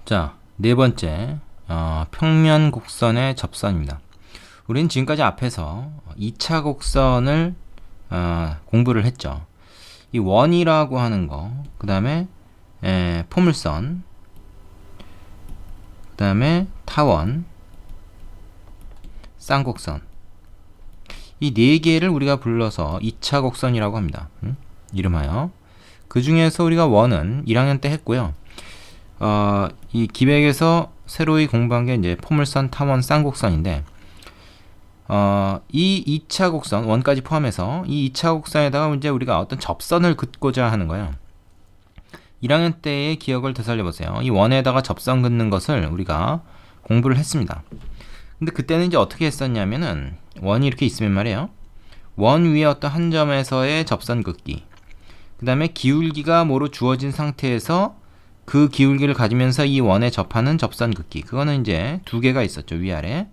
자, 네 번째, 평면 곡선의 접선입니다. 우리는 지금까지 앞에서 2차 곡선을 공부를 했죠. 이 원이라고 하는 거, 그 다음에 포물선, 그 다음에 타원, 쌍곡선, 이 네 개를 우리가 불러서 2차 곡선이라고 합니다. 이름하여. 그 중에서 우리가 원은 1학년 때 했고요. 이 기백에서 새로이 공부한 게 이제 포물선, 타원, 쌍곡선인데, 이 2차 곡선, 원까지 포함해서 이 2차 곡선에다가 이제 우리가 어떤 접선을 긋고자 하는 거예요. 1학년 때의 기억을 되살려보세요. 이 원에다가 접선 긋는 것을 우리가 공부를 했습니다. 근데 그때는 이제 어떻게 했었냐면은, 원이 이렇게 있으면 말이에요. 원 위에 어떤 한 점에서의 접선 긋기, 그 다음에 기울기가 뭐로 주어진 상태에서 그 기울기를 가지면서 이 원에 접하는 접선 긋기, 그거는 이제 두 개가 있었죠, 위아래.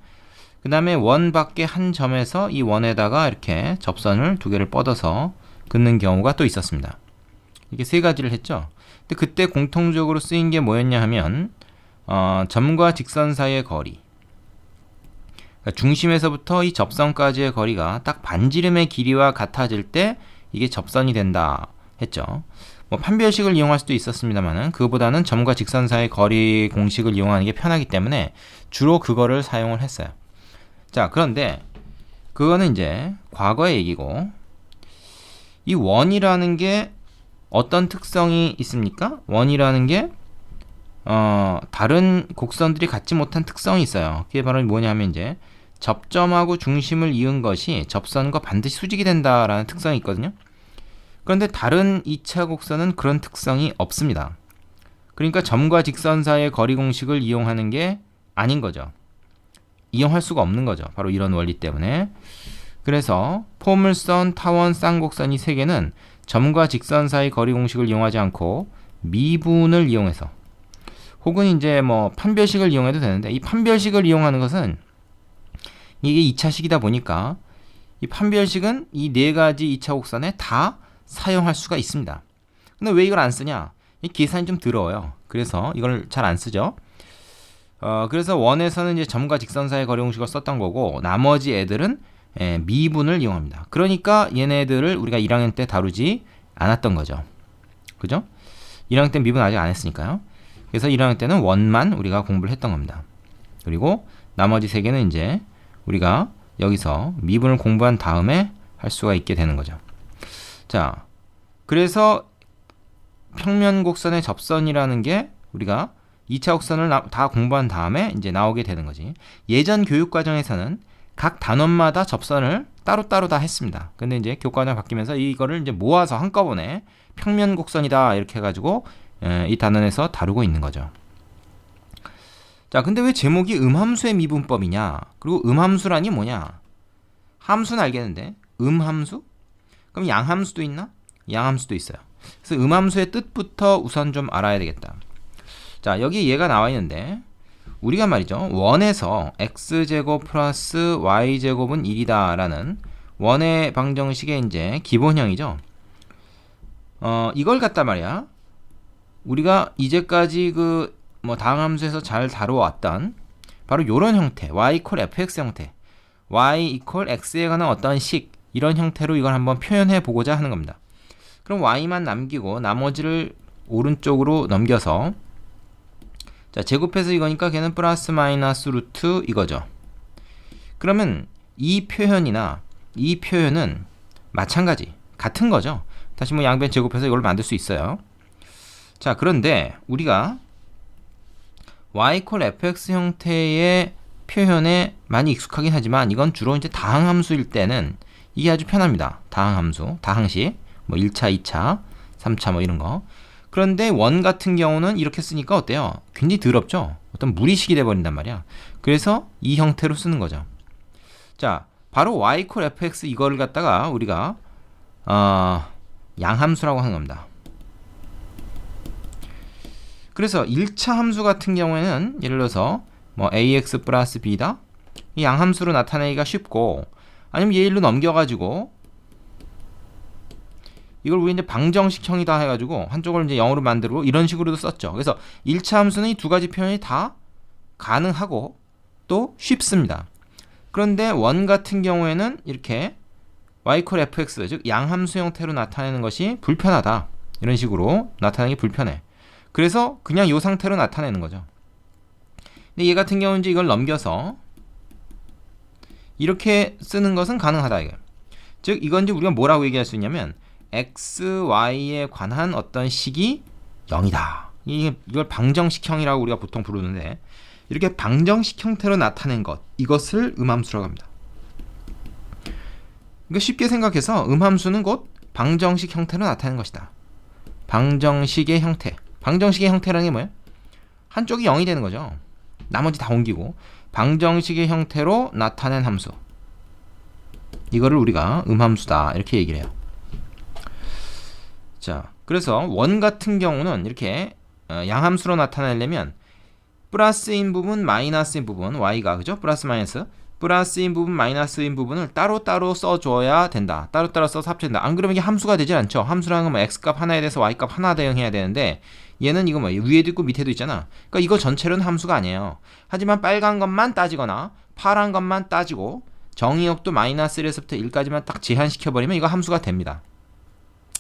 그 다음에 원 밖에 한 점에서 이 원에다가 이렇게 접선을 두 개를 뻗어서 긋는 경우가 또 있었습니다. 이게 세 가지를 했죠. 근데 그때 공통적으로 쓰인 게 뭐였냐 하면, 점과 직선 사이의 거리, 그러니까 중심에서부터 이 접선까지의 거리가 딱 반지름의 길이와 같아질 때 이게 접선이 된다 했죠. 뭐 판별식을 이용할 수도 있었습니다만은 그거보다는 점과 직선 사이의 거리 공식을 이용하는 게 편하기 때문에 주로 그거를 사용을 했어요. 자, 그런데 그거는 이제 과거의 얘기고, 이 원이라는 게 어떤 특성이 있습니까? 원이라는 게 다른 곡선들이 갖지 못한 특성이 있어요. 그게 바로 뭐냐면 이제 접점하고 중심을 이은 것이 접선과 반드시 수직이 된다라는 특성이 있거든요. 그런데 다른 2차 곡선은 그런 특성이 없습니다. 그러니까 점과 직선 사이의 거리 공식을 이용하는 게 아닌 거죠. 이용할 수가 없는 거죠. 바로 이런 원리 때문에. 그래서 포물선, 타원, 쌍곡선 이 세 개는 점과 직선 사이 거리 공식을 이용하지 않고 미분을 이용해서, 혹은 이제 뭐 판별식을 이용해도 되는데, 이 판별식을 이용하는 것은 이게 2차식이다 보니까 이 판별식은 이 네 가지 2차 곡선에 다 사용할 수가 있습니다. 근데 왜 이걸 안 쓰냐? 이 계산이 좀 더러워요. 그래서 이걸 잘 안 쓰죠. 그래서 원에서는 이제 점과 직선 사이의 거리 공식을 썼던 거고, 나머지 애들은 미분을 이용합니다. 그러니까 얘네들을 우리가 1학년 때 다루지 않았던 거죠. 그죠? 1학년 때 미분 아직 안 했으니까요. 그래서 1학년 때는 원만 우리가 공부를 했던 겁니다. 그리고 나머지 세 개는 이제 우리가 여기서 미분을 공부한 다음에 할 수가 있게 되는 거죠. 자, 그래서 평면 곡선의 접선이라는 게 우리가 2차 곡선을 다 공부한 다음에 이제 나오게 되는 거지. 예전 교육 과정에서는 각 단원마다 접선을 따로따로 다 했습니다. 근데 이제 교과가 바뀌면서 이거를 이제 모아서 한꺼번에 평면 곡선이다 이렇게 해가지고 이 단원에서 다루고 있는 거죠. 자, 근데 왜 제목이 음함수의 미분법이냐? 그리고 음함수라니 뭐냐? 함수는 알겠는데 음함수? 그럼 양함수도 있나? 양함수도 있어요. 그래서 음함수의 뜻부터 우선 좀 알아야 되겠다. 자, 여기 얘가 나와 있는데, 우리가 말이죠, 원에서 x제곱 플러스 y제곱은 1이다 라는 원의 방정식의 이제 기본형이죠. 이걸 갖다 말이야, 우리가 이제까지 그 뭐 다항함수에서 잘 다뤄왔던 바로 요런 형태, y 이퀄 fx 형태, y 이퀄 x에 관한 어떤 식, 이런 형태로 이걸 한번 표현해 보고자 하는 겁니다. 그럼 y만 남기고 나머지를 오른쪽으로 넘겨서, 자, 제곱해서 이거니까 걔는 플러스 마이너스 루트 이거죠. 그러면 이 표현이나 이 표현은 마찬가지, 같은 거죠. 다시 뭐 양변 제곱해서 이걸 만들 수 있어요. 자, 그런데 우리가 y 이퀄 fx 형태의 표현에 많이 익숙하긴 하지만 이건 주로 이제 다항함수일 때는 이게 아주 편합니다. 다항함수, 다항식, 뭐 1차, 2차, 3차 뭐 이런 거. 그런데 원 같은 경우는 이렇게 쓰니까 어때요? 굉장히 더럽죠? 어떤 무리식이 돼버린단 말이야. 그래서 이 형태로 쓰는 거죠. 자, 바로 y 이퀄 fx 이거를 갖다가 우리가 양함수라고 하는 겁니다. 그래서 1차 함수 같은 경우에는 예를 들어서 뭐 ax 플러스 b다, 이 양함수로 나타내기가 쉽고, 아니면 얘 일로 넘겨가지고 이걸 우리 이제 방정식형이다 해가지고 한쪽을 이제 0으로 만들고 이런 식으로도 썼죠. 그래서 1차 함수는 이 두 가지 표현이 다 가능하고 또 쉽습니다. 그런데 원 같은 경우에는 이렇게 y = fx, 즉 양함수 형태로 나타내는 것이 불편하다. 이런 식으로 나타내기 불편해. 그래서 그냥 이 상태로 나타내는 거죠. 근데 얘 같은 경우는 이제 이걸 넘겨서 이렇게 쓰는 것은 가능하다. 이거. 즉 이건 이제 우리가 뭐라고 얘기할 수 있냐면 x, y에 관한 어떤 식이 0이다. 이걸 방정식형이라고 우리가 보통 부르는데 이렇게 방정식 형태로 나타낸 것, 이것을 음함수라고 합니다. 그러니까 쉽게 생각해서 음함수는 곧 방정식 형태로 나타낸 것이다. 방정식의 형태. 방정식의 형태라는 게 뭐예요? 한쪽이 0이 되는 거죠. 나머지 다 옮기고 방정식의 형태로 나타낸 함수. 이거를 우리가 음함수다 이렇게 얘기를 해요. 자, 그래서 원 같은 경우는 이렇게 양함수로 나타내려면 플러스인 부분, 마이너스인 부분, y가 그죠? 플러스 마이너스. 플러스인 부분, 마이너스인 부분을 따로따로 써줘야 된다. 따로따로 써서 합쳐야 된다. 안 그러면 이게 함수가 되질 않죠. 함수라는 건 뭐 x값 하나에 대해서 y값 하나 대응해야 되는데 얘는 이거 뭐 위에도 있고 밑에도 있잖아. 그러니까 이거 전체로는 함수가 아니에요. 하지만 빨간 것만 따지거나 파란 것만 따지고 정의역도 마이너스 1에서부터 1까지만 딱 제한시켜버리면 이거 함수가 됩니다.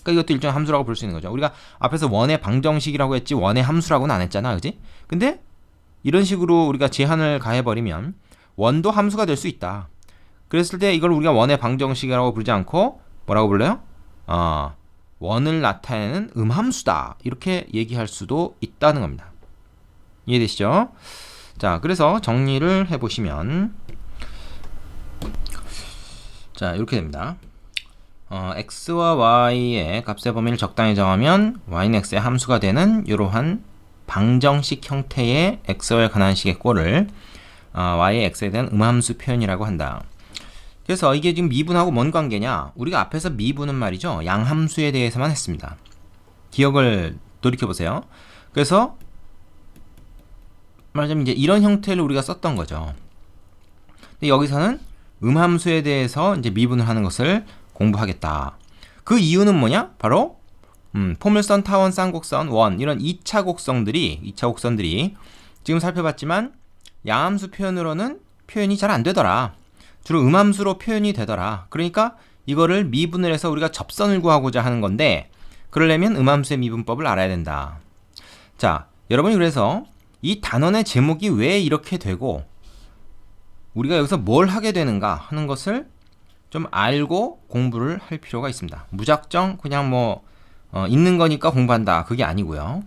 그러니까 이것도 일종의 함수라고 볼 수 있는 거죠. 우리가 앞에서 원의 방정식이라고 했지 원의 함수라고는 안 했잖아. 그지? 근데 이런 식으로 우리가 제한을 가해버리면 원도 함수가 될 수 있다. 그랬을 때 이걸 우리가 원의 방정식이라고 부르지 않고 뭐라고 불러요? 원을 나타내는 음함수다. 이렇게 얘기할 수도 있다는 겁니다. 이해되시죠? 자, 그래서 정리를 해보시면 자, 이렇게 됩니다. x와 y의 값의 범위를 적당히 정하면 y는 x의 함수가 되는 이러한 방정식 형태의 x와에 관한 식의 꼴을 y의 x에 대한 음함수 표현이라고 한다. 그래서 이게 지금 미분하고 뭔 관계냐? 우리가 앞에서 미분은 말이죠. 양함수에 대해서만 했습니다. 기억을 돌이켜보세요. 그래서 말하자면 이제 이런 형태를 우리가 썼던 거죠. 근데 여기서는 음함수에 대해서 이제 미분을 하는 것을 공부하겠다. 그 이유는 뭐냐? 바로 포물선, 타원, 쌍곡선, 원 이런 2차 곡선들이 지금 살펴봤지만 양함수 표현으로는 표현이 잘 안 되더라. 주로 음함수로 표현이 되더라. 그러니까 이거를 미분을 해서 우리가 접선을 구하고자 하는 건데 그러려면 음함수의 미분법을 알아야 된다. 자, 여러분이 그래서 이 단원의 제목이 왜 이렇게 되고 우리가 여기서 뭘 하게 되는가 하는 것을 좀 알고 공부를 할 필요가 있습니다. 무작정 그냥 뭐 있는 거니까 공부한다. 그게 아니고요.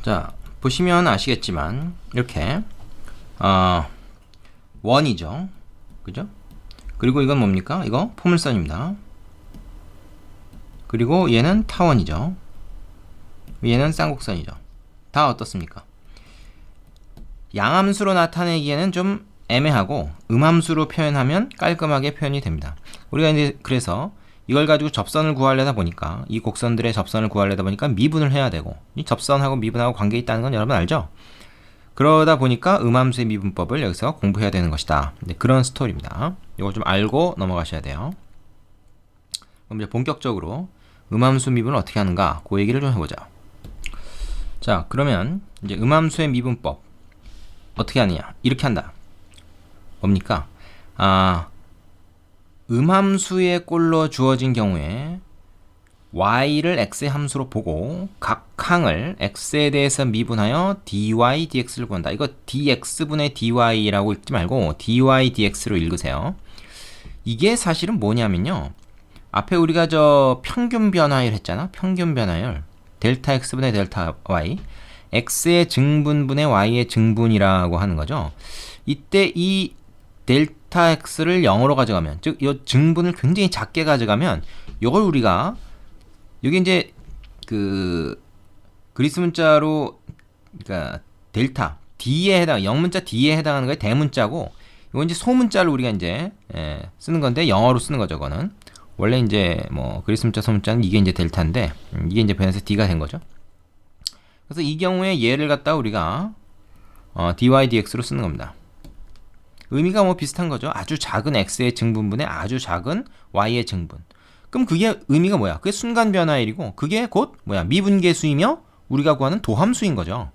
자, 보시면 아시겠지만 이렇게 원이죠. 그죠? 그리고 이건 뭡니까? 이거 포물선입니다. 그리고 얘는 타원이죠. 얘는 쌍곡선이죠. 다 어떻습니까? 양함수로 나타내기에는 좀 애매하고 음함수로 표현하면 깔끔하게 표현이 됩니다. 우리가 이제 그래서 이걸 가지고 접선을 구하려다 보니까 이 곡선들의 접선을 구하려다 보니까 미분을 해야 되고 이 접선하고 미분하고 관계 있다는 건 여러분 알죠? 그러다 보니까 음함수의 미분법을 여기서 공부해야 되는 것이다. 네, 그런 스토리입니다. 이걸 좀 알고 넘어가셔야 돼요. 그럼 이제 본격적으로 음함수 미분을 어떻게 하는가 그 얘기를 좀 해보자. 자, 그러면 이제 음함수의 미분법 어떻게 하느냐? 이렇게 한다. 뭡니까? 음함수의 꼴로 주어진 경우에 y를 x의 함수로 보고 각 항을 x에 대해서 미분하여 dy, dx를 구한다. 이거 dx분의 dy라고 읽지 말고 dy, dx로 읽으세요. 이게 사실은 뭐냐면요. 앞에 우리가 저 평균 변화율 했잖아. 평균 변화율. 델타 x분의 델타 y. x의 증분분의 y의 증분이라고 하는 거죠. 이때 이 델타 x를 0으로 가져가면, 즉 이 증분을 굉장히 작게 가져가면 이걸 우리가 여기 이제 그 그리스 문자로 그러니까 델타 d에 해당 0문자 d에 해당하는 거에 대문자고 이건 이제 소문자를 우리가 이제 쓰는 건데 영어로 쓰는 거죠. 그거는 원래 이제 뭐 그리스 문자 소문자는 이게 이제 델타인데 이게 이제 변해서 d가 된 거죠. 그래서 이 경우에 얘를 갖다 우리가 dy dx로 쓰는 겁니다. 의미가 뭐 비슷한 거죠. 아주 작은 x의 증분분에 아주 작은 y의 증분. 그럼 그게 의미가 뭐야? 그게 순간 변화일이고 그게 곧 뭐야? 미분계수이며 우리가 구하는 도함수인 거죠.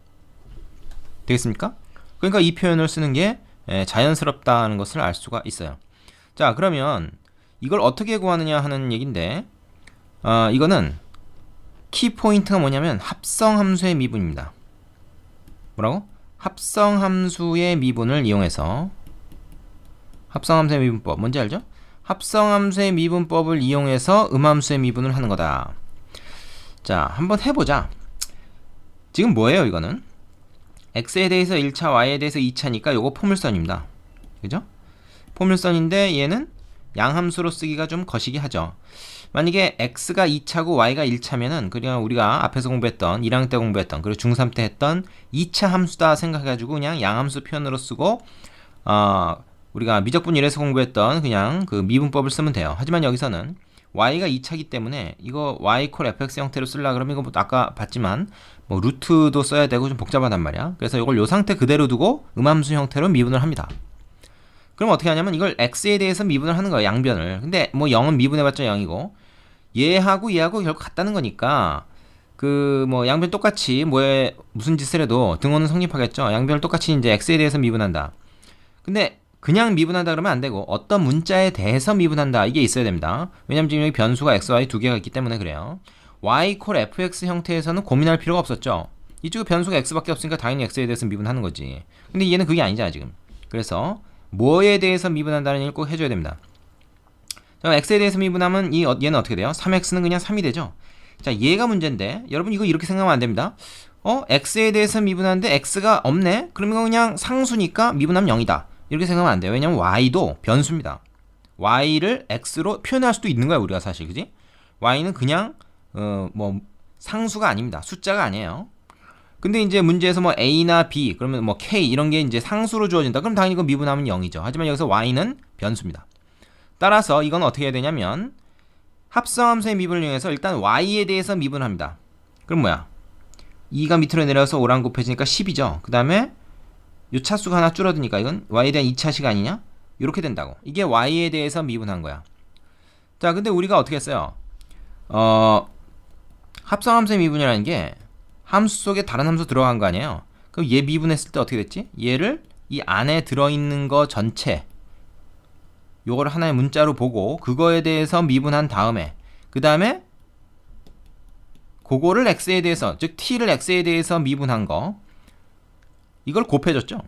되겠습니까? 그러니까 이 표현을 쓰는 게 자연스럽다는 것을 알 수가 있어요. 자, 그러면 이걸 어떻게 구하느냐 하는 얘기인데 이거는 키포인트가 뭐냐면 합성함수의 미분입니다. 뭐라고? 합성함수의 미분을 이용해서 합성함수의 미분법 뭔지 알죠? 합성함수의 미분법을 이용해서 음함수의 미분을 하는 거다. 자, 한번 해보자. 지금 뭐예요 이거는? x에 대해서 1차, y에 대해서 2차니까 요거 포물선입니다. 그죠? 포물선인데 얘는 양함수로 쓰기가 좀 거시기 하죠. 만약에 x가 2차고 y가 1차면은 그냥 우리가 앞에서 공부했던 1학년 때 공부했던 그리고 중3 때 했던 2차 함수다 생각해가지고 그냥 양함수 표현으로 쓰고 우리가 미적분 1에서 공부했던 그냥 그 미분법을 쓰면 돼요. 하지만 여기서는 y가 2차기 때문에 이거 y 콜 fx 형태로 쓰려고 그러면 이거 아까 봤지만 뭐 루트도 써야 되고 좀 복잡하단 말이야. 그래서 이걸 요 상태 그대로 두고 음함수 형태로 미분을 합니다. 그럼 어떻게 하냐면 이걸 x에 대해서 미분을 하는 거예요. 양변을. 근데 뭐 0은 미분해봤자 0이고 얘하고 얘하고 결국 같다는 거니까 그 뭐 양변 똑같이 뭐에 무슨 짓을 해도 등호는 성립하겠죠. 양변을 똑같이 이제 x에 대해서 미분한다. 근데 그냥 미분한다 그러면 안 되고 어떤 문자에 대해서 미분한다 이게 있어야 됩니다. 왜냐면 지금 여기 변수가 x, y 두 개가 있기 때문에 그래요. y 콜 fx 형태에서는 고민할 필요가 없었죠. 이쪽에 변수가 x밖에 없으니까 당연히 x에 대해서 미분하는 거지. 근데 얘는 그게 아니잖아 지금. 그래서 뭐에 대해서 미분한다는 얘기를 꼭 해줘야 됩니다. 자, x에 대해서 미분하면 얘는 어떻게 돼요? 3x는 그냥 3이 되죠. 자, 얘가 문제인데 여러분 이거 이렇게 생각하면 안 됩니다. x에 대해서 미분하는데 x가 없네? 그러면 그냥 상수니까 미분하면 0이다. 이렇게 생각하면 안 돼요. 왜냐면 y도 변수입니다. y를 x로 표현할 수도 있는 거야 우리가 사실, 그지? y는 그냥 뭐 상수가 아닙니다. 숫자가 아니에요. 근데 이제 문제에서 뭐 a나 b 그러면 뭐 k 이런 게 이제 상수로 주어진다. 그럼 당연히 이거 미분하면 0이죠. 하지만 여기서 y는 변수입니다. 따라서 이건 어떻게 해야 되냐면 합성함수의 미분을 이용해서 일단 y에 대해서 미분합니다. 그럼 뭐야? 2가 밑으로 내려서 5랑 곱해지니까 10이죠. 그 다음에 요 차수가 하나 줄어드니까 이건 y에 대한 2차식 아니냐? 이렇게 된다고. 이게 y에 대해서 미분한 거야. 자, 근데 우리가 어떻게 했어요? 합성함수의 미분이라는 게 함수 속에 다른 함수 들어간 거 아니에요? 그럼 얘 미분했을 때 어떻게 됐지? 얘를 이 안에 들어있는 거 전체 요걸 하나의 문자로 보고 그거에 대해서 미분한 다음에 그 다음에 그거를 x에 대해서 즉 t를 x에 대해서 미분한 거 이걸 곱해줬죠.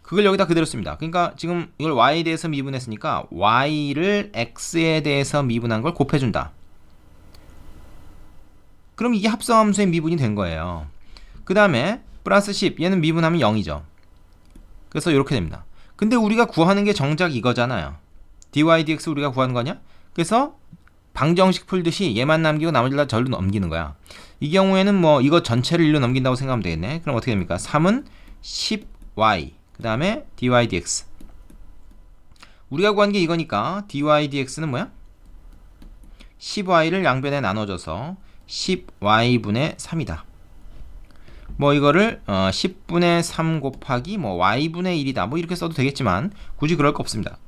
그걸 여기다 그대로 씁니다. 그러니까 지금 이걸 y에 대해서 미분했으니까 y를 x에 대해서 미분한 걸 곱해준다. 그럼 이게 합성함수의 미분이 된 거예요. 그 다음에 플러스 10 얘는 미분하면 0이죠. 그래서 이렇게 됩니다. 근데 우리가 구하는 게 정작 이거잖아요. dy dx 우리가 구하는 거냐? 그래서 방정식 풀듯이 얘만 남기고 나머지를 다 절로 넘기는 거야. 이 경우에는 뭐 이거 전체를 1로 넘긴다고 생각하면 되겠네. 그럼 어떻게 됩니까? 3은 10y 그 다음에 dy dx 우리가 구한 게 이거니까 dy dx는 뭐야? 10y를 양변에 나눠줘서 10y분의 3이다. 뭐 이거를 10분의 3 곱하기 뭐 y분의 1이다. 뭐 이렇게 써도 되겠지만 굳이 그럴 거 없습니다.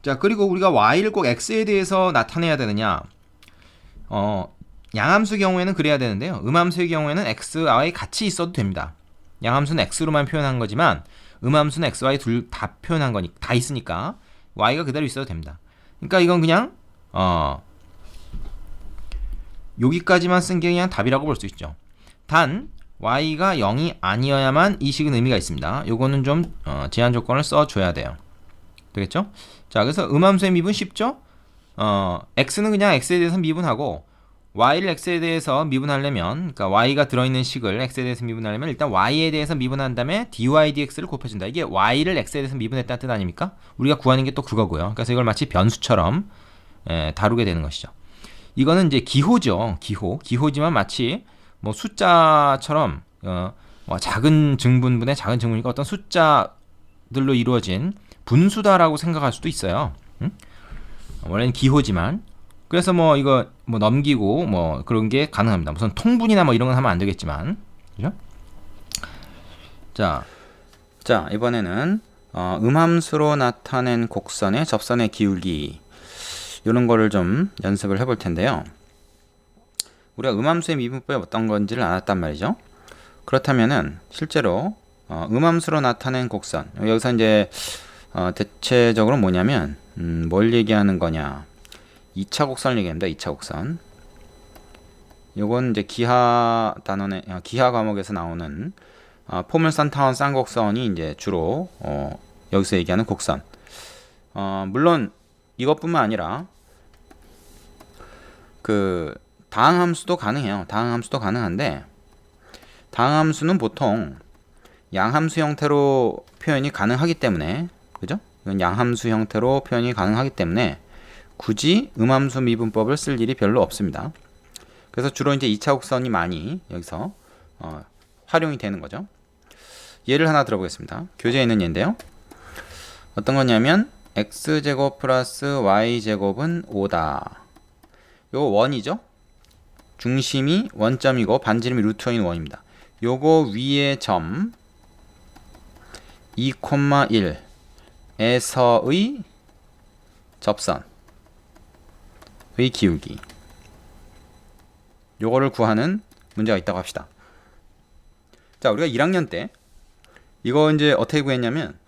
자, 그리고 우리가 y를 꼭 x에 대해서 나타내야 되느냐? 양함수 경우에는 그래야 되는데요. 음함수의 경우에는 x와 y 같이 있어도 됩니다. 양함수는 x로만 표현한 거지만 음함수는 x, y 둘 다 표현한 거니까 다 있으니까 y가 그대로 있어도 됩니다. 그러니까 이건 그냥 여기까지만 쓴 게 그냥 답이라고 볼 수 있죠. 단 y가 0이 아니어야만 이 식은 의미가 있습니다. 요거는 좀 제한 조건을 써줘야 돼요. 되겠죠? 자, 그래서 음함수의 미분 쉽죠? x는 그냥 x에 대해서 미분하고 y를 x에 대해서 미분하려면 그러니까 y가 들어있는 식을 x에 대해서 미분하려면 일단 y에 대해서 미분한 다음에 dy dx를 곱해준다. 이게 y를 x에 대해서 미분했다는 뜻 아닙니까? 우리가 구하는 게 또 그거고요. 그래서 이걸 마치 변수처럼 다루게 되는 것이죠. 이거는 이제 기호죠. 기호지만 마치 뭐 숫자처럼 뭐 작은 증분분의 작은 증분이니까 어떤 숫자들로 이루어진 분수다라고 생각할 수도 있어요. 원래는 기호지만 그래서 뭐 이거 뭐 넘기고 뭐 그런 게 가능합니다. 무슨 통분이나 뭐 이런 건 하면 안 되겠지만, 그죠? 자 이번에는 음함수로 나타낸 곡선의 접선의 기울기 이런 거를 좀 연습을 해볼 텐데요. 우리가 음함수의 미분법이 어떤 건지를 알았단 말이죠. 그렇다면은 실제로 음함수로 나타낸 곡선, 여기서 이제 대체적으로 뭐냐면 뭘 얘기하는 거냐, 2차 곡선을 얘기합니다. 2차 곡선. 요건 이제 기하 단원의 기하 과목에서 나오는 포물선 타원 쌍곡선이 이제 주로 여기서 얘기하는 곡선. 물론 이것뿐만 아니라 그 다항함수도 가능해요. 다항함수도 가능한데 다항함수는 보통 양함수 형태로 표현이 가능하기 때문에, 그죠? 이건 양함수 형태로 표현이 가능하기 때문에 굳이 음함수 미분법을 쓸 일이 별로 없습니다. 그래서 주로 이제 2차 곡선이 많이 여기서 활용이 되는 거죠. 예를 하나 들어보겠습니다. 교재에 있는 예인데요. 어떤 거냐면 x제곱 플러스 y제곱은 5다. 요거 원이죠. 중심이 원점이고 반지름이 루트인 원입니다. 요거 위의 점 2,1에서의 접선의 기울기, 요거를 구하는 문제가 있다고 합시다. 자, 우리가 1학년 때 이거 이제 어떻게 구했냐면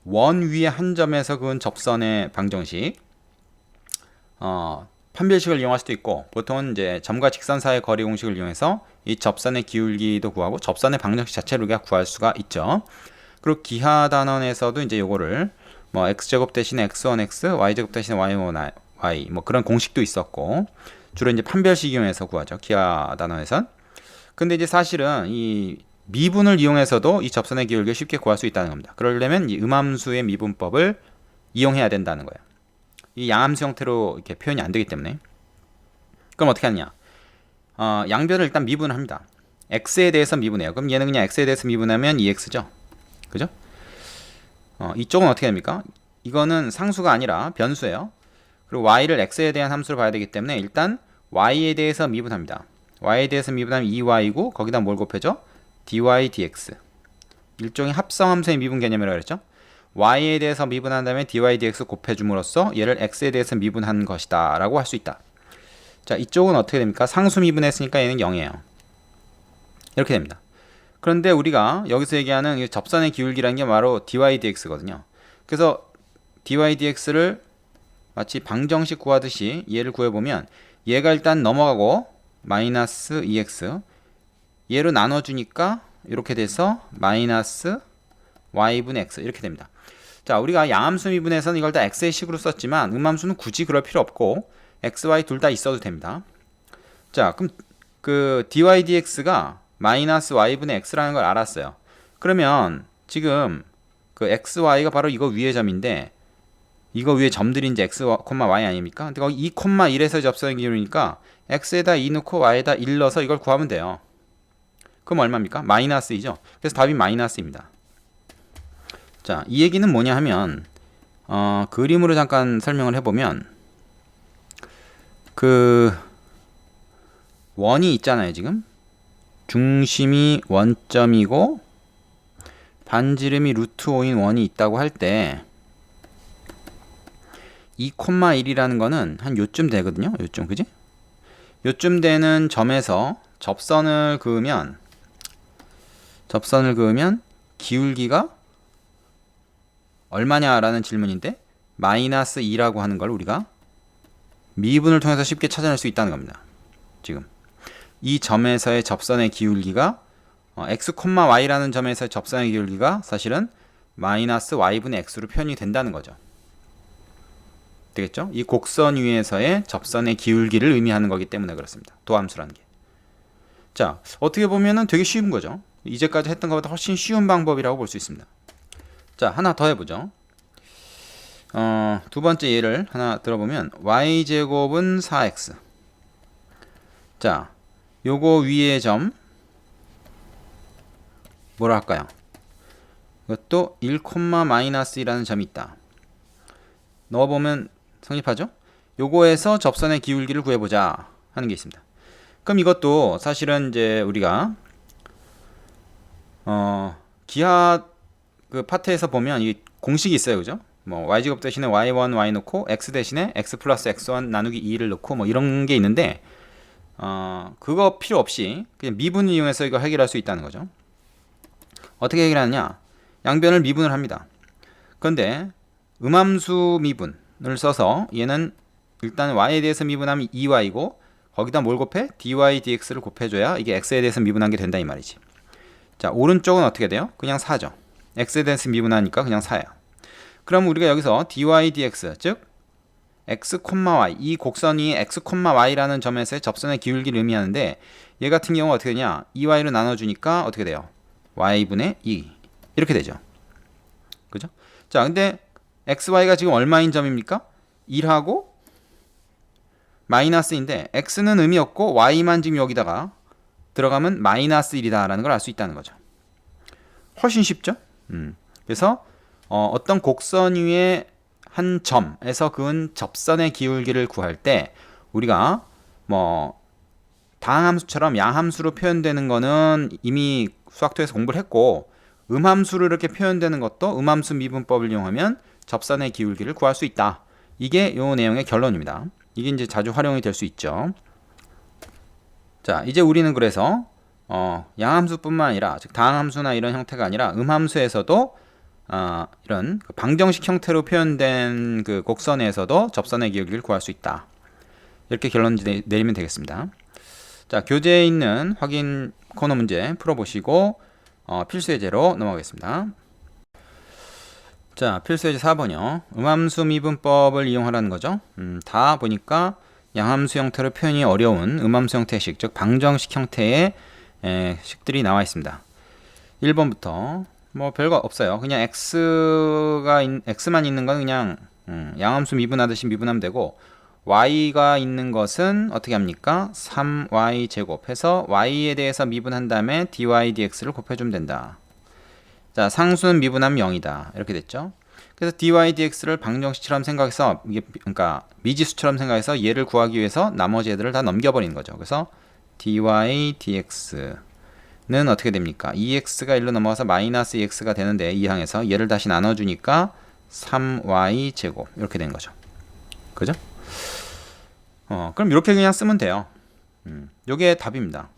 원 위에 한 점에서 그은 접선의 방정식, 판별식을 이용할 수도 있고, 보통은 이제 점과 직선 사이의 거리 공식을 이용해서 이 접선의 기울기도 구하고 접선의 방정식 자체를 우리가 구할 수가 있죠. 그리고 기하 단원에서도 이제 요거를 뭐 x제곱 대신에 x1x, y제곱 대신에 y1y 뭐 그런 공식도 있었고, 주로 이제 판별식 이용해서 구하죠. 기하 단원에선. 근데 이제 사실은 이 미분을 이용해서도 이 접선의 기울기를 쉽게 구할 수 있다는 겁니다. 그러려면 이 음함수의 미분법을 이용해야 된다는 거예요. 이 양함수 형태로 이렇게 표현이 안 되기 때문에. 그럼 어떻게 하느냐? 양변을 일단 미분을 합니다. x에 대해서 미분해요. 그럼 얘는 그냥 x에 대해서 미분하면 2x죠. 그죠? 이쪽은 어떻게 됩니까? 이거는 상수가 아니라 변수예요. 그리고 y를 x에 대한 함수로 봐야 되기 때문에 일단 y에 대해서 미분합니다. y에 대해서 미분하면 2y고 거기다 뭘 곱해줘? dy dx. 일종의 합성함수의 미분 개념이라고 그랬죠. y에 대해서 미분한 다음에 dy dx 곱해줌으로써 얘를 x에 대해서 미분한 것이다 라고 할 수 있다. 자, 이쪽은 어떻게 됩니까? 상수 미분했으니까 얘는 0이에요. 이렇게 됩니다. 그런데 우리가 여기서 얘기하는 이 접선의 기울기라는 게 바로 dy dx거든요. 그래서 dy dx를 마치 방정식 구하듯이 얘를 구해보면 얘가 일단 넘어가고 마이너스 2x, 얘로 나눠주니까 이렇게 돼서 마이너스 y분의 x 이렇게 됩니다. 자, 우리가 양함수 미분에서는 이걸 다 x의 식으로 썼지만 음함수는 굳이 그럴 필요 없고 x, y 둘 다 있어도 됩니다. 자, 그럼 그 dy dx가 마이너스 y분의 x라는 걸 알았어요. 그러면 지금 그 x, y가 바로 이거 위의 점인데 이거 위에 점들이 이제 x, y 아닙니까? 근데 거기 2,1에서 접선의 기울이니까 x에다 2 넣고 y에다 1 넣어서 이걸 구하면 돼요. 그럼 얼마입니까? 마이너스 2죠. 그래서 답이 마이너스입니다. 자, 이 얘기는 뭐냐 하면 그림으로 잠깐 설명을 해보면 그 원이 있잖아요. 지금 중심이 원점이고 반지름이 루트 5인 원이 있다고 할 때 2,1이라는 거는 한 요쯤 되거든요. 요쯤, 그지? 요쯤 되는 점에서 접선을 그으면 기울기가 얼마냐라는 질문인데 마이너스 2라고 하는 걸 우리가 미분을 통해서 쉽게 찾아낼 수 있다는 겁니다. 지금 이 점에서의 접선의 기울기가 x, y라는 점에서의 접선의 기울기가 사실은 마이너스 y분의 x로 표현이 된다는 거죠. 되겠죠? 이 곡선 위에서의 접선의 기울기를 의미하는 거기 때문에 그렇습니다. 도함수라는 게. 자, 어떻게 보면은 되게 쉬운 거죠. 이제까지 했던 것보다 훨씬 쉬운 방법이라고 볼 수 있습니다. 자, 하나 더 해보죠. 두 번째 예를 하나 들어보면 y제곱은 4x. 자, 요거 위의 점 뭐라 할까요? 이것도 1, 마이너스이라는 점이 있다. 넣어보면 성립하죠? 요거에서 접선의 기울기를 구해보자 하는 게 있습니다. 그럼 이것도 사실은 이제 우리가 기하 그 파트에서 보면 이 공식이 있어요, 그죠? 뭐 y제곱 대신에 y1 y 넣고 x 대신에 x 플러스 x1 나누기 2를 넣고 뭐 이런 게 있는데 그거 필요 없이 그냥 미분을 이용해서 이거 해결할 수 있다는 거죠. 어떻게 해결하느냐? 양변을 미분을 합니다. 그런데 음함수 미분을 써서 얘는 일단 y에 대해서 미분하면 2y고 거기다 뭘 곱해? dy dx를 곱해줘야 이게 x에 대해서 미분한 게 된다 이 말이지. 자, 오른쪽은 어떻게 돼요? 그냥 4죠. x에 대해서 미분하니까 그냥 4야. 그럼 우리가 여기서 dy dx 즉 x, y 이 곡선 이 x, y라는 점에서의 접선의 기울기를 의미하는데 얘 같은 경우 어떻게 되냐? 2y로 나눠주니까 어떻게 돼요? y분의 2 이렇게 되죠. 그죠? 자, 근데 xy가 지금 얼마인 점입니까? 1하고 마이너스인데 x는 의미 없고 y만 지금 여기다가 들어가면 마이너스 1이다라는 걸 알 수 있다는 거죠. 훨씬 쉽죠? 그래서 어떤 곡선 위에 한 점에서 그은 접선의 기울기를 구할 때 우리가 뭐 다항함수처럼 양함수로 표현되는 거는 이미 수학토에서 공부를 했고 음함수로 이렇게 표현되는 것도 음함수 미분법을 이용하면 접선의 기울기를 구할 수 있다. 이게 요 내용의 결론입니다. 이게 이제 자주 활용이 될 수 있죠. 자, 이제 우리는 그래서 양함수뿐만 아니라 즉 다항함수나 이런 형태가 아니라 음함수에서도 이런 방정식 형태로 표현된 그 곡선에서도 접선의 기울기를 구할 수 있다. 이렇게 결론 내리면 되겠습니다. 자, 교재에 있는 확인 코너 문제 풀어보시고 필수 예제로 넘어가겠습니다. 자, 필수 예제 4번이요. 음함수 미분법을 이용하라는 거죠. 다 보니까 양함수 형태로 표현이 어려운 음함수 형태의 식, 즉 방정식 형태의 식들이 나와 있습니다. 1번부터 뭐 별거 없어요. 그냥 x만 있는 건 그냥 양함수 미분하듯이 미분하면 되고 y가 있는 것은 어떻게 합니까? 3y 제곱해서 y에 대해서 미분한 다음에 dy dx를 곱해주면 된다. 자, 상수는 미분하면 0이다. 이렇게 됐죠. 그래서 dy dx를 방정식처럼 생각해서 이게 그러니까 미지수처럼 생각해서 얘를 구하기 위해서 나머지 애들을 다 넘겨버리는 거죠. 그래서 dy dx는 어떻게 됩니까? 2x가 1로 넘어가서 마이너스 2x가 되는데 이 항에서 얘를 다시 나눠주니까 3y 제곱 이렇게 되는 거죠. 그죠? 그럼 이렇게 그냥 쓰면 돼요. 요게 답입니다.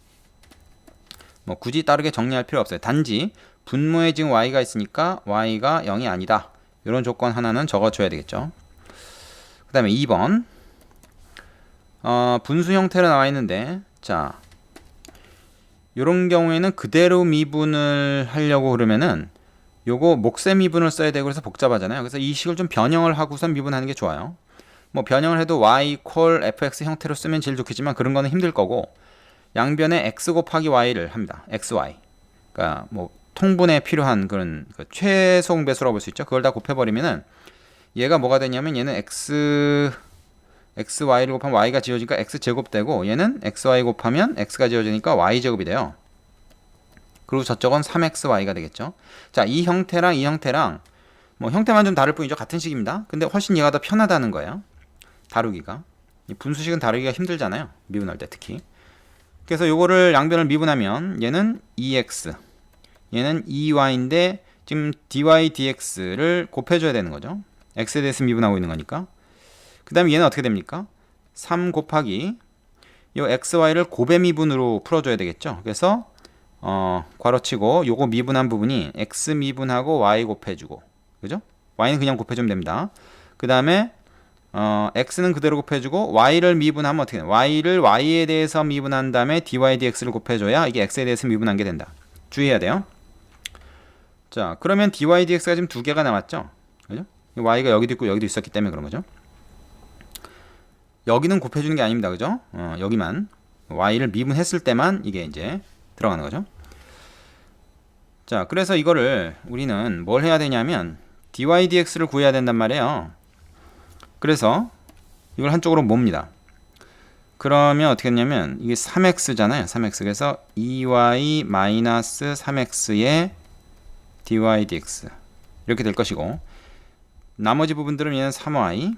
뭐 굳이 다르게 정리할 필요 없어요. 단지 분모에 지금 y가 있으니까 y가 0이 아니다. 이런 조건 하나는 적어줘야 되겠죠. 그 다음에 2번 분수 형태로 나와 있는데 자, 이런 경우에는 그대로 미분을 하려고 그러면은 요거 몫의 미분을 써야 되고 그래서 복잡하잖아요. 그래서 이 식을 좀 변형을 하고선 미분하는 게 좋아요. 뭐 변형을 해도 y 콜 fx 형태로 쓰면 제일 좋겠지만 그런 거는 힘들 거고 양변에 x 곱하기 y를 합니다. xy. 그러니까 뭐 통분에 필요한 그런 그 최소 공배수라고 볼 수 있죠. 그걸 다 곱해버리면은 얘가 뭐가 되냐면 얘는 xy를 곱하면 y가 지워지니까 x제곱 되고 얘는 xy 곱하면 x가 지워지니까 y제곱이 돼요. 그리고 저쪽은 3xy가 되겠죠. 자, 이 형태랑 이 형태랑 뭐 형태만 좀 다를 뿐이죠. 같은 식입니다. 근데 훨씬 얘가 더 편하다는 거예요. 다루기가. 이 분수식은 다루기가 힘들잖아요. 미분할 때 특히. 그래서 요거를 양변을 미분하면 얘는 2x 얘는 2y인데 지금 dy dx를 곱해줘야 되는 거죠. x에 대해서 미분하고 있는 거니까. 그 다음에 얘는 어떻게 됩니까? 3 곱하기 요 xy를 곱의 미분으로 풀어줘야 되겠죠. 그래서 괄호치고 요거 미분한 부분이 x 미분하고 y 곱해주고 그죠? y는 그냥 곱해주면 됩니다. 그 다음에 x는 그대로 곱해주고 y를 미분하면 어떻게 돼요? y를 y에 대해서 미분한 다음에 dy dx를 곱해줘야 이게 x에 대해서 미분한 게 된다. 주의해야 돼요. 자, 그러면 dy dx가 지금 두 개가 남았죠? 그죠? y가 여기도 있고 여기도 있었기 때문에 그런 거죠. 여기는 곱해주는 게 아닙니다. 그죠? 여기만 y를 미분했을 때만 이게 이제 들어가는 거죠. 자, 그래서 이거를 우리는 뭘 해야 되냐면 dy dx를 구해야 된단 말이에요. 그래서 이걸 한쪽으로 몹니다. 그러면 어떻게 했냐면 이게 3x잖아요. 3x. 그래서 2y 3x의 dy dx 이렇게 될 것이고 나머지 부분들은 얘는 3y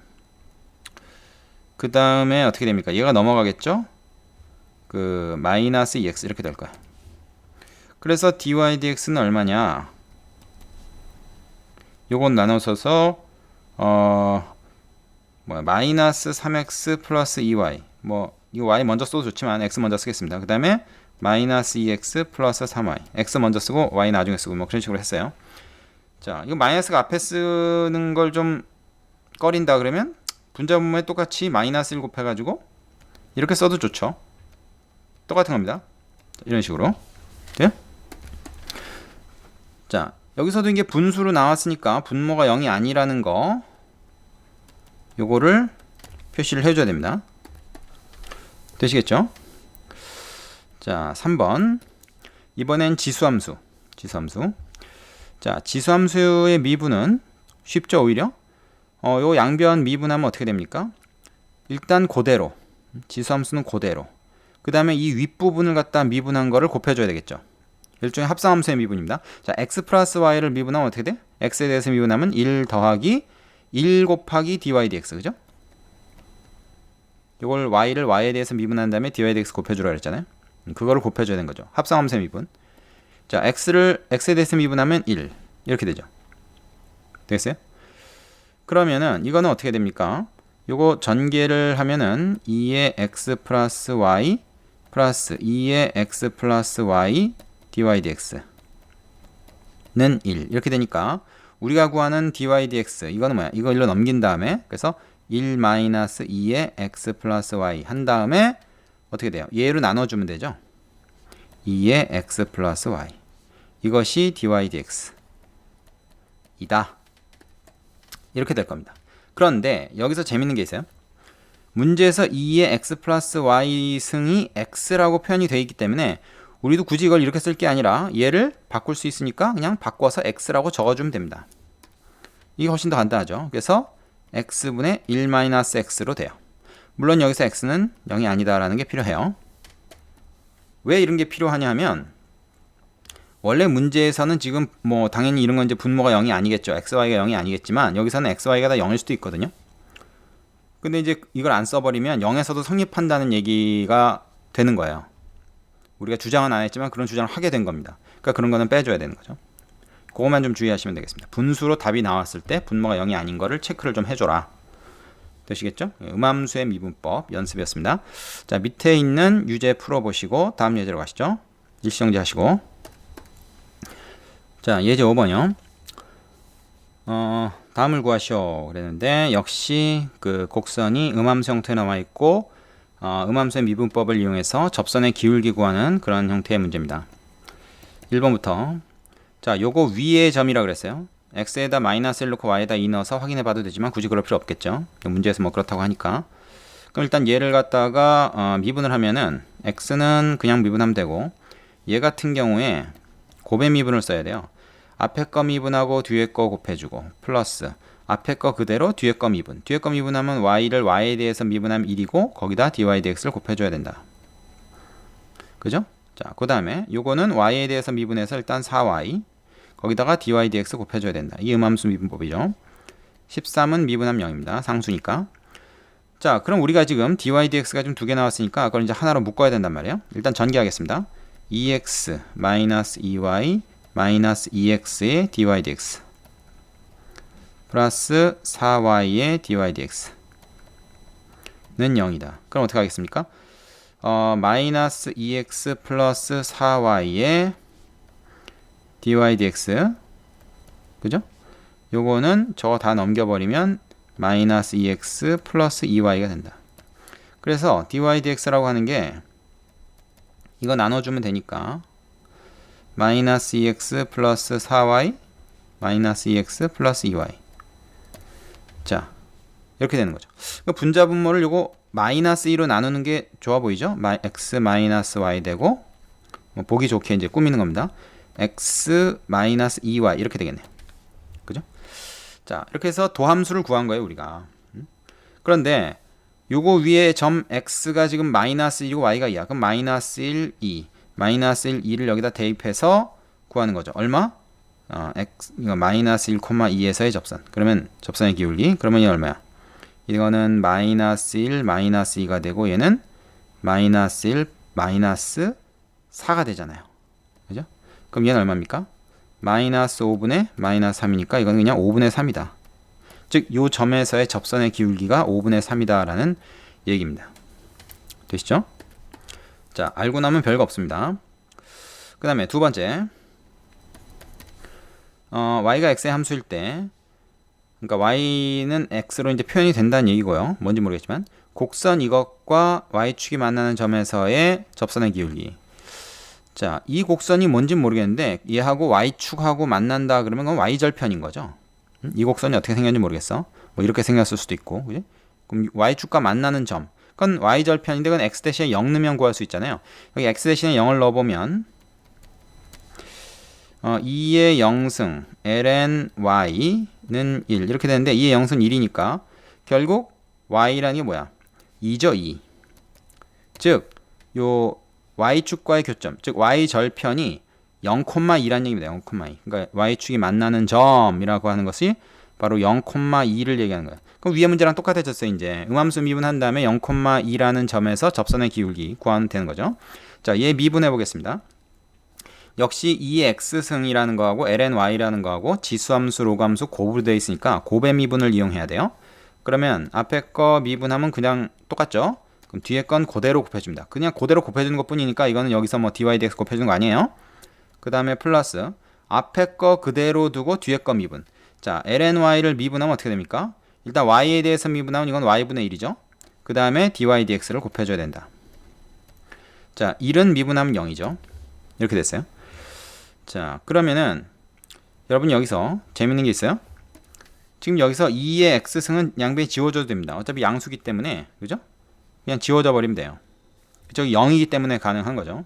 그 다음에 어떻게 됩니까? 얘가 넘어가겠죠? 그 마이너스 2x 이렇게 될 거야. 그래서 dy dx는 얼마냐? 요건 나눠서서 마이너스 3x 플러스 2y. 이거 y 먼저 써도 좋지만 x 먼저 쓰겠습니다. 그 다음에 마이너스 2x 플러스 3y. x 먼저 쓰고 y 나중에 쓰고 그런 식으로 했어요. 자, 이거 마이너스가 앞에 쓰는 걸 좀 꺼린다 그러면 분자분모에 똑같이 마이너스 1 곱해가지고 이렇게 써도 좋죠. 똑같은 겁니다. 이런 식으로. 네? 자, 여기서도 이게 분수로 나왔으니까 분모가 0이 아니라는 거 요거를 표시를 해줘야 됩니다. 되시겠죠? 자, 3번. 이번엔 지수함수. 자, 지수함수의 미분은 쉽죠, 오히려? 요 양변 미분하면 어떻게 됩니까? 일단 그대로. 지수함수는 그대로. 그 다음에 이 윗부분을 갖다 미분한 거를 곱해줘야 되겠죠. 일종의 합성함수의 미분입니다. 자, x 플러스 y를 미분하면 어떻게 돼? x에 대해서 미분하면 1 더하기 1 곱하기 dy dx, 그죠? 이걸 y를 y에 대해서 미분한 다음에 dy dx 곱해주라 그랬잖아요. 그거를 곱해줘야 되는 거죠. 합성함수의 미분. 자, x에 대해서 미분하면 1 이렇게 되죠. 되겠어요? 그러면은 이거는 어떻게 됩니까? 요거 전개를 하면은 2의 x 플러스 y 플러스 2의 x 플러스 y dy dx는 1 이렇게 되니까 우리가 구하는 dy dx 이거는 뭐야? 이거 1로 넘긴 다음에 그래서 1 마이너스 2의 x 플러스 y 한 다음에 어떻게 돼요? 얘로 나눠주면 되죠. 2의 x 플러스 y 이것이 dy dx 이다. 이렇게 될 겁니다. 그런데 여기서 재밌는 게 있어요. 문제에서 2의 x 플러스 y 승이 x라고 표현이 되어 있기 때문에 우리도 굳이 이걸 이렇게 쓸 게 아니라 얘를 바꿀 수 있으니까 그냥 바꿔서 x라고 적어주면 됩니다. 이게 훨씬 더 간단하죠. 그래서 x분의 1-x로 돼요. 물론 여기서 x는 0이 아니다라는 게 필요해요. 왜 이런 게 필요하냐 하면 원래 문제에서는 지금 당연히 이런 건 이제 분모가 0이 아니겠죠. xy가 0이 아니겠지만 여기서는 xy가 다 0일 수도 있거든요. 근데 이제 이걸 안 써버리면 0에서도 성립한다는 얘기가 되는 거예요. 우리가 주장은 안 했지만 그런 주장을 하게 된 겁니다. 그러니까 그런 거는 빼줘야 되는 거죠. 그것만 좀 주의하시면 되겠습니다. 분수로 답이 나왔을 때 분모가 0이 아닌 거를 체크를 좀 해줘라. 되시겠죠? 음함수의 미분법 연습이었습니다. 자, 밑에 있는 유제 풀어보시고 다음 예제로 가시죠. 일시정지 하시고. 자, 예제 5번이요. 다음을 구하시오 그랬는데 역시 그 곡선이 음함수 형태에 나와 있고 음함수의 미분법을 이용해서 접선의 기울기 구하는 그런 형태의 문제입니다. 1번부터 자, 요거 위의 점이라 그랬어요. x에다 마이너스 1 넣고 y에다 2 넣어서 확인해 봐도 되지만 굳이 그럴 필요 없겠죠. 문제에서 그렇다고 하니까. 그럼 일단 얘를 갖다가 미분을 하면은 x는 그냥 미분하면 되고 얘 같은 경우에 곱의 미분을 써야 돼요. 앞에 거 미분하고 뒤에 거 곱해주고 플러스 앞에 거 그대로 뒤에 거 미분. 뒤에 거 미분하면 y를 y에 대해서 미분하면 1이고 거기다 dy dx를 곱해줘야 된다. 그죠? 자, 그 다음에 요거는 y에 대해서 미분해서 일단 4y 거기다가 dy dx 곱해줘야 된다. 이게 음함수 미분법이죠. 13은 미분하면 0입니다. 상수니까. 자, 그럼 우리가 지금 dy dx가 좀 두 개 나왔으니까 그걸 이제 하나로 묶어야 된단 말이에요. 일단 전개하겠습니다. 2x 마이너스 2y 마이너스 2x의 dy dx 플러스 4y의 dy dx는 0이다. 그럼 어떻게 하겠습니까? 마이너스 2x 플러스 4y의 dy dx 그죠? 요거는 저거 다 넘겨버리면 마이너스 2x 플러스 2y가 된다. 그래서 dy dx라고 하는 게 이거 나눠주면 되니까 마이너스 2x 플러스 4y 마이너스 2x 플러스 2y 자, 이렇게 되는 거죠. 분자 분모를 요거 마이너스 2로 나누는 게 좋아 보이죠? x 마이너스 y 되고 보기 좋게 이제 꾸미는 겁니다. x 마이너스 2y 이렇게 되겠네요. 그죠? 자, 이렇게 해서 도함수를 구한 거예요, 우리가. 그런데 요거 위에 점 x가 지금 마이너스 1이고 y가 2야. 그럼 마이너스 1, 2 마이너스 1, 2를 여기다 대입해서 구하는 거죠. 얼마? 이거 마이너스 1, 2에서의 접선. 그러면 접선의 기울기. 그러면 이 얼마야? 이거는 마이너스 1, 마이너스 2가 되고 얘는 마이너스 1, 마이너스 4가 되잖아요. 그죠? 그럼 얘는 얼마입니까? 마이너스 5분의 마이너스 3이니까 이거는 그냥 5분의 3이다. 즉 요 점에서의 접선의 기울기가 5분의 3이다라는 얘기입니다. 되시죠? 자, 알고 나면 별거 없습니다. 그 다음에 두 번째, y가 x의 함수일 때, 그러니까 y는 x로 이제 표현이 된다는 얘기고요. 뭔지 모르겠지만 곡선 이것과 y축이 만나는 점에서의 접선의 기울기. 자, 이 곡선이 뭔지 모르겠는데 얘하고 y축하고 만난다 그러면 그건 y절편인 거죠. 이 곡선이 어떻게 생겼는지 모르겠어. 뭐 이렇게 생겼을 수도 있고, 그지? 그럼 y축과 만나는 점, 그건 y절편인데 그건 x 대신에 0 넣으면 구할 수 있잖아요. 여기 x 대신에 0을 넣어보면 2의 0승 ln y는 1 이렇게 되는데 2의 0승 1이니까 결국 y라는 게 뭐야? 2죠. 2. 즉 요 y축과의 교점, 즉 y절편이 0,2라는 얘기입니다. 0,2. 그러니까 y축이 만나는 점이라고 하는 것이 바로 0,2를 얘기하는 거예요. 그럼 위에 문제랑 똑같아졌어요. 이제 음함수 미분한 다음에 0,2라는 점에서 접선의 기울기 구하면 되는 거죠. 자, 얘 미분해 보겠습니다. 역시 2x승이라는 거하고 lny라는 거하고 지수함수, 로감수 곱으로 되어 있으니까 곱의 미분을 이용해야 돼요. 그러면 앞에 거 미분하면 그냥 똑같죠? 그럼 뒤에 건 그대로 곱해줍니다. 그냥 그대로 곱해주는 것 뿐이니까 이거는 여기서 뭐 dy dx 곱해주는 거 아니에요. 그 다음에 플러스 앞에 거 그대로 두고 뒤에 거 미분. 자, lny를 미분하면 어떻게 됩니까? 일단 y에 대해서 미분하면 이건 y분의 1이죠. 그 다음에 dy dx를 곱해줘야 된다. 자, 1은 미분하면 0이죠. 이렇게 됐어요. 자, 그러면은 여러분 여기서 재밌는 게 있어요. 지금 여기서 2의 x승은 양변이 지워줘도 됩니다. 어차피 양수기 때문에, 그죠? 그냥 지워져 버리면 돼요. 저기 0이기 때문에 가능한 거죠.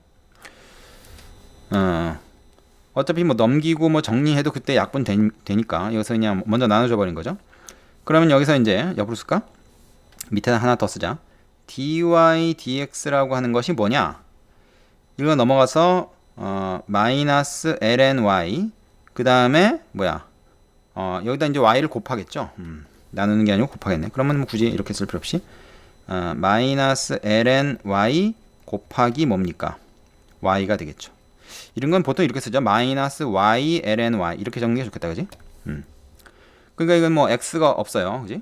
어차피 뭐 넘기고 뭐 정리해도 그때 약분 되니까 여기서 그냥 먼저 나눠줘 버린 거죠. 그러면 여기서 이제 옆으로 쓸까? 밑에다 하나 더 쓰자. dy dx라고 하는 것이 뭐냐? 이거 넘어가서 마이너스 lny 그 다음에 뭐야? 여기다 이제 y를 곱하겠죠. 나누는 게 아니고 곱하겠네. 그러면 뭐 굳이 이렇게 쓸 필요 없이 마이너스 lny 곱하기 뭡니까? y가 되겠죠. 이런 건 보통 이렇게 쓰죠. 마이너스 y lny 이렇게 정리해 좋겠다, 그지? 그러니까 이건 뭐 x가 없어요, 그지?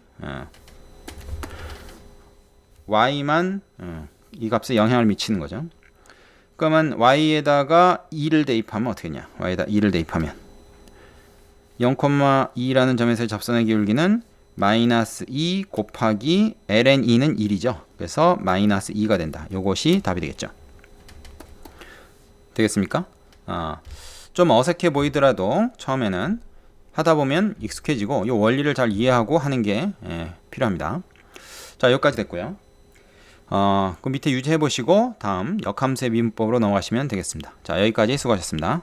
y만 이 값에 영향을 미치는 거죠. 그러면 y에다가 2를 대입하면 어떻게 되냐? y에다 2를 대입하면 0,2라는 점에서의 접선의 기울기는 마이너스 2 곱하기 ln 2는 1이죠. 그래서 마이너스 2가 된다. 요것이 답이 되겠죠. 되겠습니까? 좀 어색해 보이더라도 처음에는 하다 보면 익숙해지고 이 원리를 잘 이해하고 하는 게 필요합니다. 자, 여기까지 됐고요. 그 밑에 유지해 보시고 다음 역함수의 미분법으로 넘어가시면 되겠습니다. 자, 여기까지 수고하셨습니다.